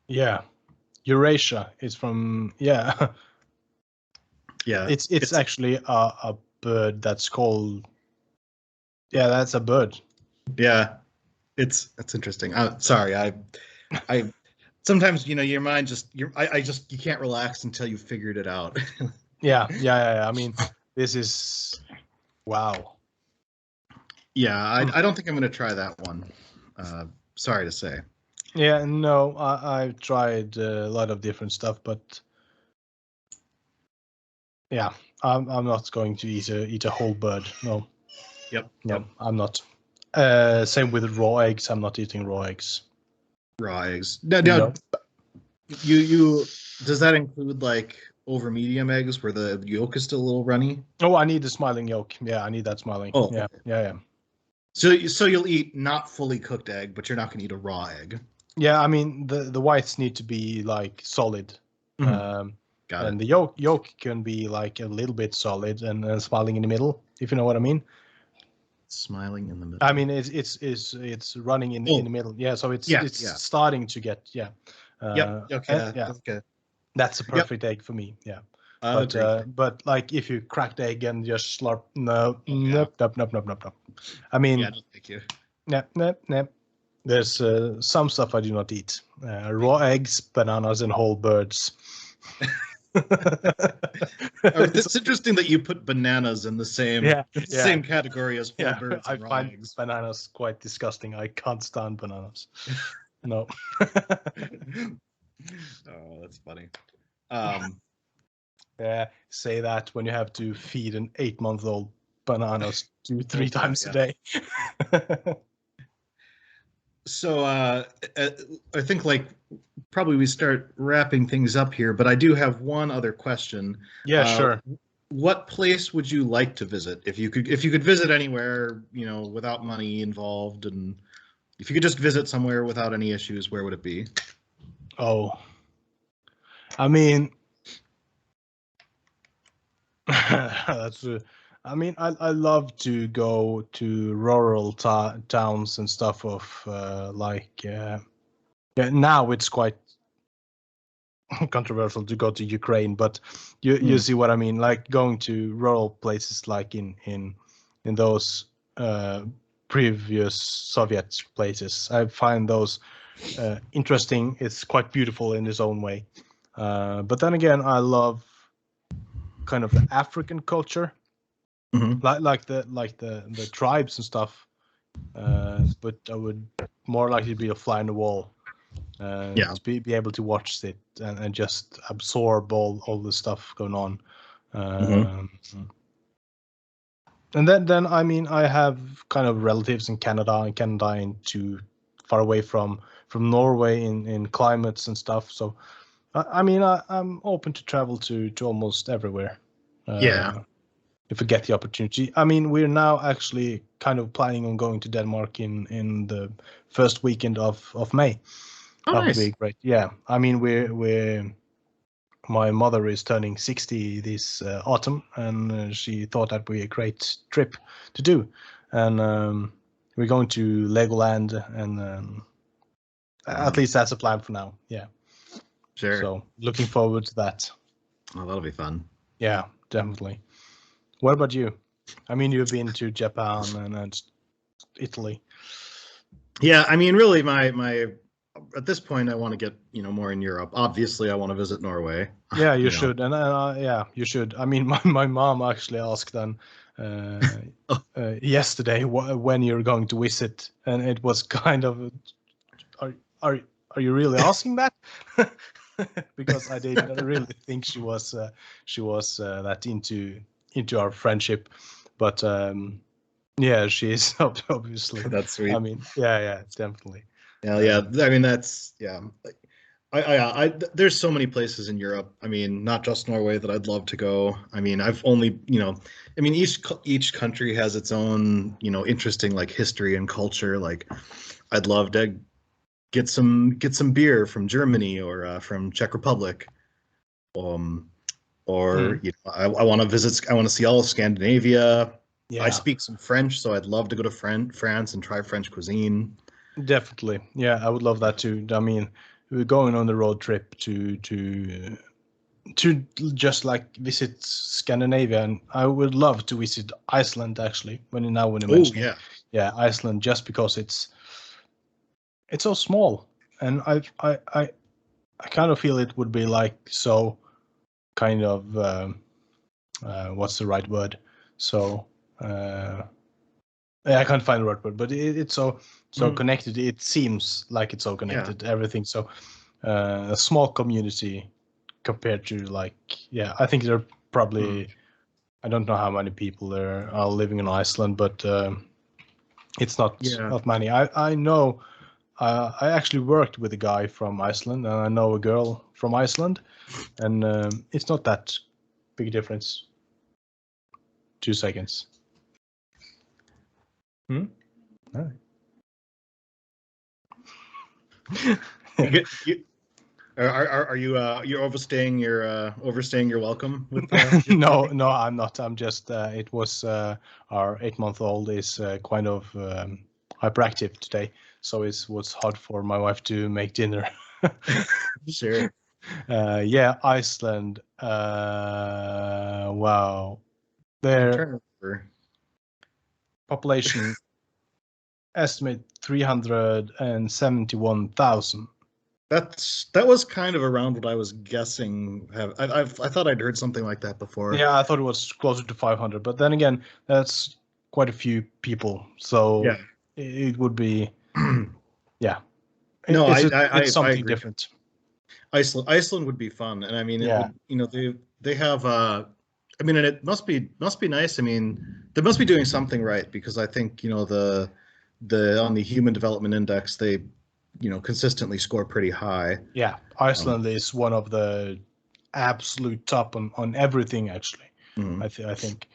Yeah, Eurasia is from yeah. It's actually a bird that's called. Yeah, that's a bird. Yeah, that's interesting. Sorry, I sometimes your mind you can't relax until you figured it out. Yeah. I mean, this is wow. Yeah, I don't think I'm going to try that one. Sorry to say. Yeah, no, I've tried a lot of different stuff, but yeah, I'm not going to eat a whole bird. No. Yep. I'm not. Same with raw eggs. I'm not eating raw eggs. Raw eggs. No. You does that include like over medium eggs where the yolk is still a little runny? Oh, I need the smiling yolk. Yeah, I need that smiling. Oh, yeah, okay. Yeah. So you'll eat not fully cooked egg, but you're not going to eat a raw egg. Yeah, I mean the whites need to be like solid. Mm-hmm. Got and it. the yolk can be like a little bit solid and smiling in the middle, if you know what I mean. Smiling in the middle. I mean, it's running in the middle. Yeah, so it's starting to get Yep. Okay. Okay. That's a perfect egg for me. Yeah. But like if you crack the egg and just slurp, nope. I mean, yeah, thank you. Nope. There's some stuff I do not eat. Raw eggs, bananas, and whole birds. It's interesting that you put bananas in the same category as whole birds and raw eggs. I find bananas quite disgusting. I can't stand bananas. No. Oh, that's funny. Yeah, say that when you have to feed an 8-month-old bananas 2-3 times a day. So I think probably we start wrapping things up here, but I do have one other question. Yeah, sure. What place would you like to visit if you could visit anywhere, without money involved, and if you could just visit somewhere without any issues, where would it be? Oh, I mean, that's. I mean, I love to go to rural towns and stuff now it's quite controversial to go to Ukraine, but you see what I mean, like going to rural places like in those previous Soviet places. I find those interesting. It's quite beautiful in its own way. But then again, I love kind of the African culture, like the tribes and stuff. But I would more likely be a fly on the wall. To be able to watch it and just absorb all the stuff going on. And then I mean, I have kind of relatives in Canada, and Canada ain't too far away from Norway in climates and stuff. So I mean, I'm open to travel to almost everywhere. If we get the opportunity. I mean, we're now actually kind of planning on going to Denmark in the first weekend of May. Oh, that nice. would be great. Yeah, I mean, we're my mother is turning 60 this autumn, and she thought that'd be a great trip to do. And we're going to Legoland, and at least that's a plan for now. Yeah. Sure. So looking forward to that. Oh, that'll be fun. Yeah, definitely. What about you? I mean, you've been to Japan and Italy. Yeah, I mean, really, my at this point, I want to get more in Europe. Obviously, I want to visit Norway. Yeah, you should, and yeah, you should. I mean, my mom actually asked then yesterday when you're going to visit, and it was kind of, are you really asking that? Because I didn't really think she was that into our friendship, but yeah, she is obviously. That's sweet. I mean, yeah, definitely. Yeah. I mean, that's there's so many places in Europe. I mean, not just Norway that I'd love to go. I mean, I've only, I mean, each country has its own, interesting like history and culture. Like, I'd love to get some beer from Germany or from Czech Republic. Or I want to visit. I want to see all of Scandinavia. Yeah. I speak some French, so I'd love to go to France and try French cuisine. Definitely. Yeah, I would love that too. I mean, we're going on the road trip to just like visit Scandinavia, and I would love to visit Iceland actually. When you mention it. Yeah, Iceland, just because it's so small, and I kind of feel it would be like so kind of what's the right word? So I can't find the right word, but it's so connected. It seems like it's so connected. Everything. So a small community compared to I think there are probably I don't know how many people there are living in Iceland, but it's not many. I know. I actually worked with a guy from Iceland, and I know a girl from Iceland, and it's not that big a difference. 2 seconds. All right. Are you you're overstaying your welcome? With, no, I'm not. I'm just. It was our 8-month-old is kind of hyperactive today, so it was hard for my wife to make dinner. Sure. Yeah, Iceland. Wow, their population estimate 371,000. That was kind of around what I was guessing. I thought I'd heard something like that before. Yeah, I thought it was closer to 500, but then again, that's quite a few people. So it would be, yeah. No, it's something different. Iceland would be fun, and I mean, it would, they have. I mean, and it must be nice. I mean, they must be doing something right, because I think the on the Human Development Index they consistently score pretty high. Yeah, Iceland is one of the absolute top on everything actually. I think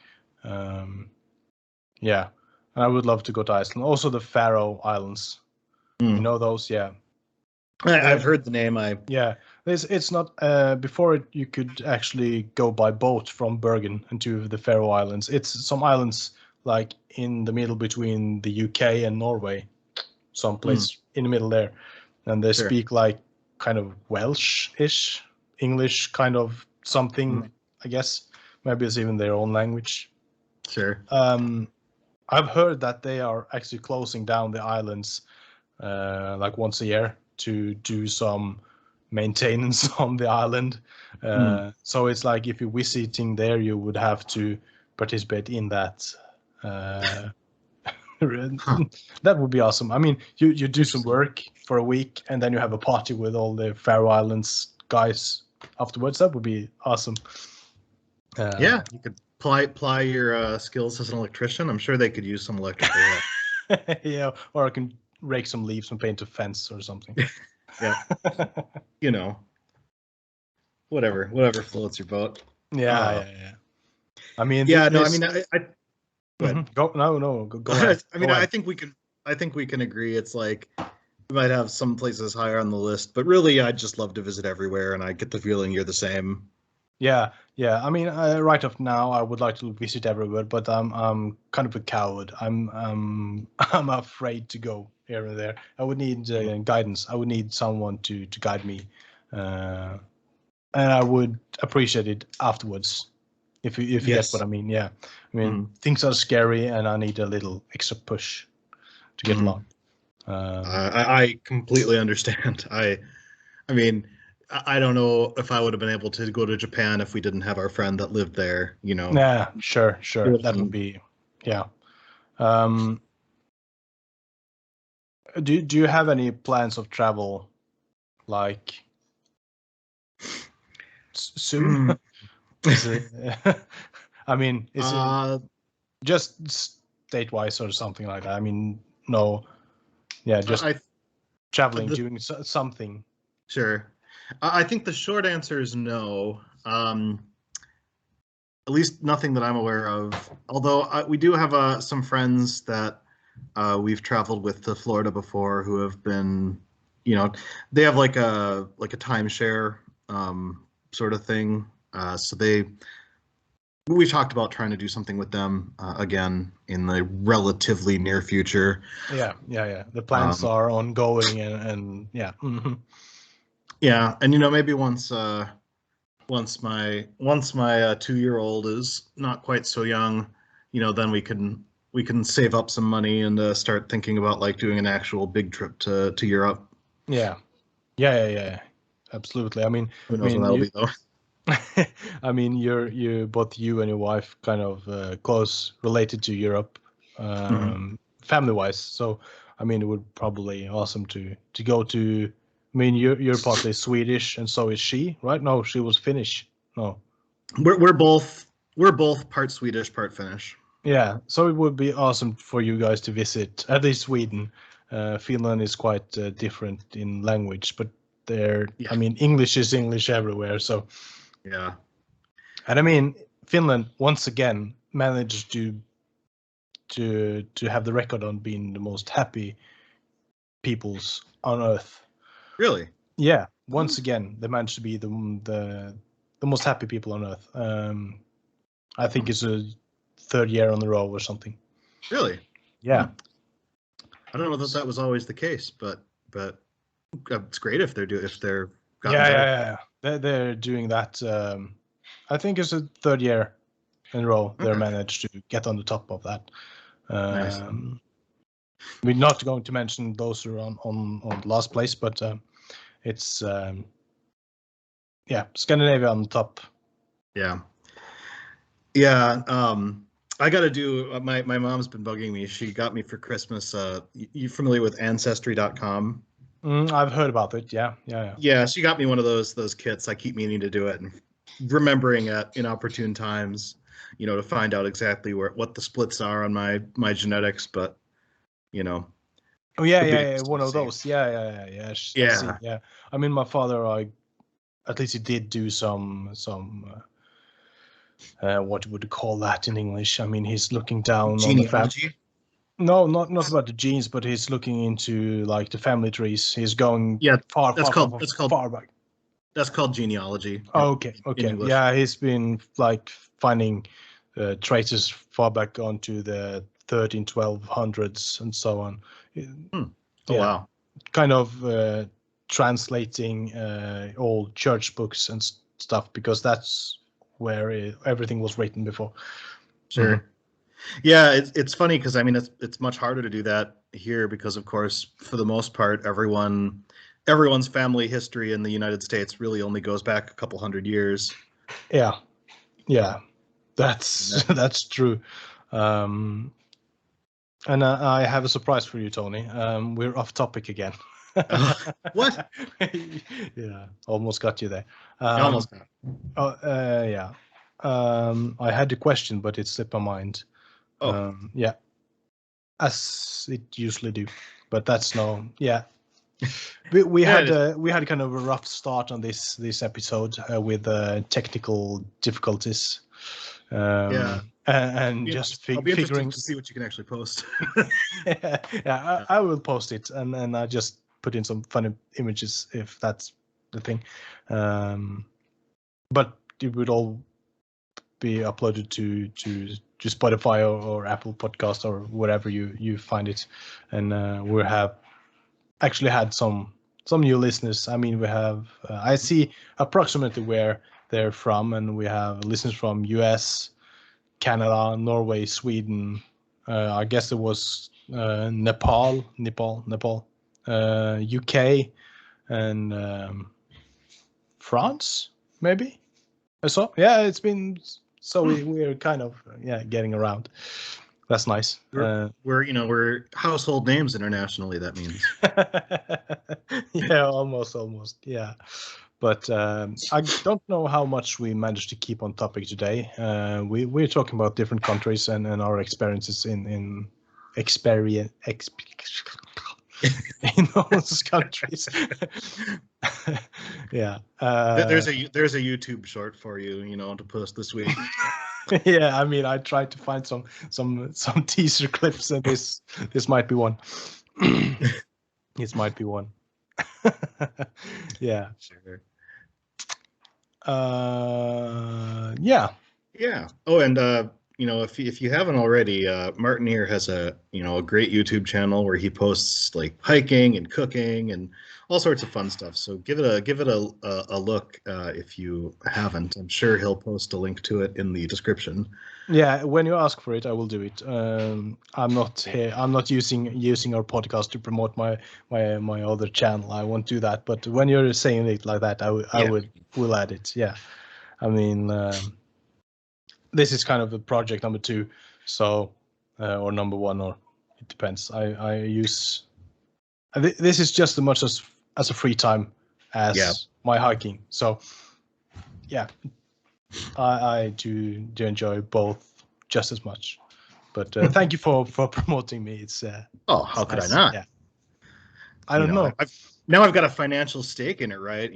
yeah, and I would love to go to Iceland. Also the Faroe Islands. You know those? Yeah, I've heard the name. It's not before you could actually go by boat from Bergen into the Faroe Islands. It's some islands like in the middle between the UK and Norway, someplace in the middle there, and they speak like kind of Welsh-ish English, kind of something. I guess maybe it's even their own language. Sure. I've heard that they are actually closing down the islands like once a year to do some maintenance on the island. So it's like if you're visiting there, you would have to participate in that. Uh, That would be awesome. I mean, you do some work for a week and then you have a party with all the Faroe Islands guys afterwards. That would be awesome. Yeah, you could ply your skills as an electrician. I'm sure they could use some electrical help. Yeah, or I can rake some leaves and paint a fence or something. Yeah. Whatever floats your boat. Yeah. I mean, yeah, no, I mean, go go ahead. I mean, I think we can agree. It's like we might have some places higher on the list, but really, I'd just love to visit everywhere, and I get the feeling you're the same. Yeah. I mean, right off now, I would like to visit everywhere, but I'm kind of a coward. I'm afraid to go here and there. I would need guidance. I would need someone to guide me, and I would appreciate it afterwards. If you get what I mean, yeah. I mean, things are scary, and I need a little extra push to get along. I completely understand. I mean, I don't know if I would have been able to go to Japan if we didn't have our friend that lived there. Yeah, sure. That would be, yeah. Do you have any plans of travel, like soon? I mean, is it just state-wise or something like that? I mean, no. Yeah, just traveling, doing something. Sure. I think the short answer is no. At least nothing that I'm aware of. Although we do have some friends that we've traveled with to Florida before who have been, they have like a timeshare sort of thing. So we talked about trying to do something with them again in the relatively near future. Yeah. The plans are ongoing, and yeah. Yeah, and maybe once my 2-year-old is not quite so young, then we can save up some money and start thinking about like doing an actual big trip to Europe. Yeah. Absolutely. I mean, who knows when that'll be though. I mean, both you and your wife kind of close related to Europe, family-wise. So, I mean, it would probably awesome to go to. I mean, you're partly Swedish, and so is she, right? No, she was Finnish. No, we're both part Swedish, part Finnish. Yeah, so it would be awesome for you guys to visit at least Sweden. Finland is quite different in language, but I mean, English is English everywhere. So yeah, and I mean, Finland once again managed to have the record on being the most happy peoples on Earth. Really? Yeah, once again they managed to be the most happy people on Earth. I think it's a third year on the row or something. Really? Yeah. I don't know that was always the case, but it's great if they're yeah. They're doing that. I think it's a third year in a row they managed to get on the top of that. Nice. We're not going to mention those who are on last place, but it's Scandinavia on the top. Yeah. I got to do. My mom's been bugging me. She got me for Christmas. You familiar with Ancestry.com? I've heard about it. Yeah. Yeah, she got me one of those kits. I keep meaning to do it and remembering at inopportune times, to find out exactly what the splits are on my genetics. But Oh yeah. One of those. Yeah. Yeah. I mean, my father, at least he did do some. What would you call that in English? I mean, he's looking down genealogy. On the family. No, not about the genes, but he's looking into like the family trees. He's going far back. That's called genealogy. Okay. Yeah, he's been like finding traces far back onto the 1200s and so on. Wow. Kind of translating old church books and stuff because that's where everything was written before. Sure. Yeah, it's funny because I mean it's much harder to do that here because of course for the most part everyone's family history in the United States really only goes back a couple hundred years. Yeah, that's that's true. Um, and I have a surprise for you, Tony. We're off topic again. What? Yeah, almost got you there. Almost. Yeah. I had a question, but it slipped my mind. Oh. Yeah, as it usually do, but that's no. Yeah, we had kind of a rough start on this episode with technical difficulties. Yeah. And just I'll be figuring interested to see what you can actually post. yeah, I will post it, and I just put in some funny images if that's the thing. But it would all be uploaded to Spotify or Apple Podcast or wherever you find it, and we have actually had some new listeners. I mean, we have I see approximately where they're from, and we have listeners from US, Canada, Norway, Sweden. I guess it was Nepal, UK, and France, maybe. So yeah, it's been so we're kind of getting around. That's nice. We're household names internationally. That means. Yeah, almost. Yeah. But I don't know how much we managed to keep on topic today. We're talking about different countries and our experiences in those countries. Yeah. There's a YouTube short for you, to post this week. Yeah, I mean, I tried to find some teaser clips, and this might be one. This might be one. Yeah. Sure. Yeah. Yeah. Oh, and if you haven't already, Martin here has a great YouTube channel where he posts like hiking and cooking and all sorts of fun stuff. So give it a look if you haven't. I'm sure he'll post a link to it in the description. Yeah, when you ask for it, I will do it. I'm not here. I'm not using our podcast to promote my other channel. I won't do that. But when you're saying it like that, I will add it. Yeah, I mean, this is kind of the project number 2, so or number 1, or it depends. I use this is just as much as a free time as my hiking. So yeah. I do enjoy both just as much, but thank you for promoting me. It's how could I not? Yeah, I don't know. Now I've got a financial stake in it, right?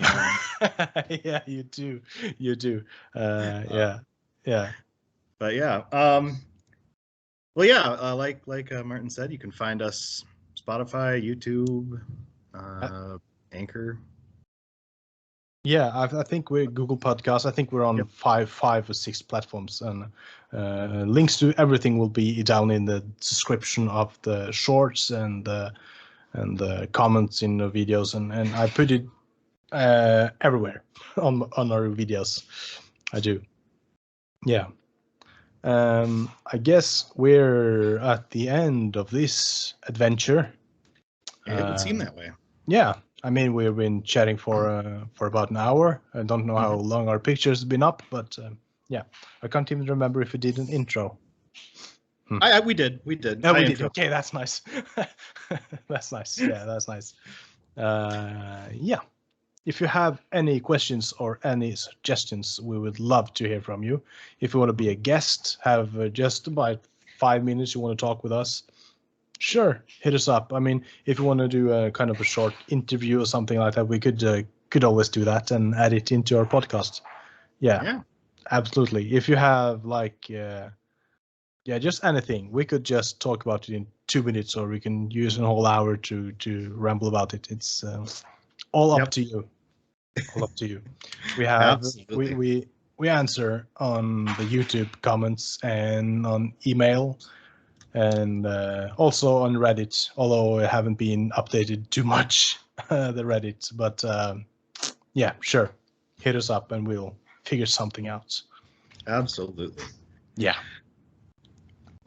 Yeah, you do. Yeah. But yeah, well, yeah, like Martin said, you can find us Spotify, YouTube, Anchor. Yeah, I think we're Google Podcasts. I think we're on 5 or 6 platforms, and links to everything will be down in the description of the shorts and the comments in the videos, and I put it everywhere on our videos. I do. Yeah. I guess we're at the end of this adventure. It would seem that way. Yeah. I mean, we've been chatting for about an hour. I don't know how long our pictures have been up, but yeah, I can't even remember if we did an intro. We did. No, we did. Okay, that's nice. That's nice. Yeah, that's nice. Yeah. If you have any questions or any suggestions, we would love to hear from you. If you want to be a guest, have just about 5 minutes, you want to talk with us, sure, hit us up. I mean, if you want to do a kind of a short interview or something like that, we could always do that and add it into our podcast. Yeah, absolutely. If you have like, just anything, we could just talk about it in 2 minutes, or we can use a whole hour to ramble about it. It's all up to you. All up to you. We have we answer on the YouTube comments and on email. And also on Reddit, although it haven't been updated too much, the Reddit. But yeah, sure, hit us up and we'll figure something out. Absolutely. Yeah.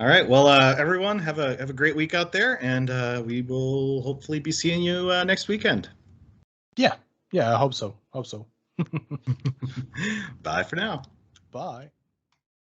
All right. Well, everyone, have a great week out there, and we will hopefully be seeing you next weekend. Yeah, I hope so. Bye for now. Bye.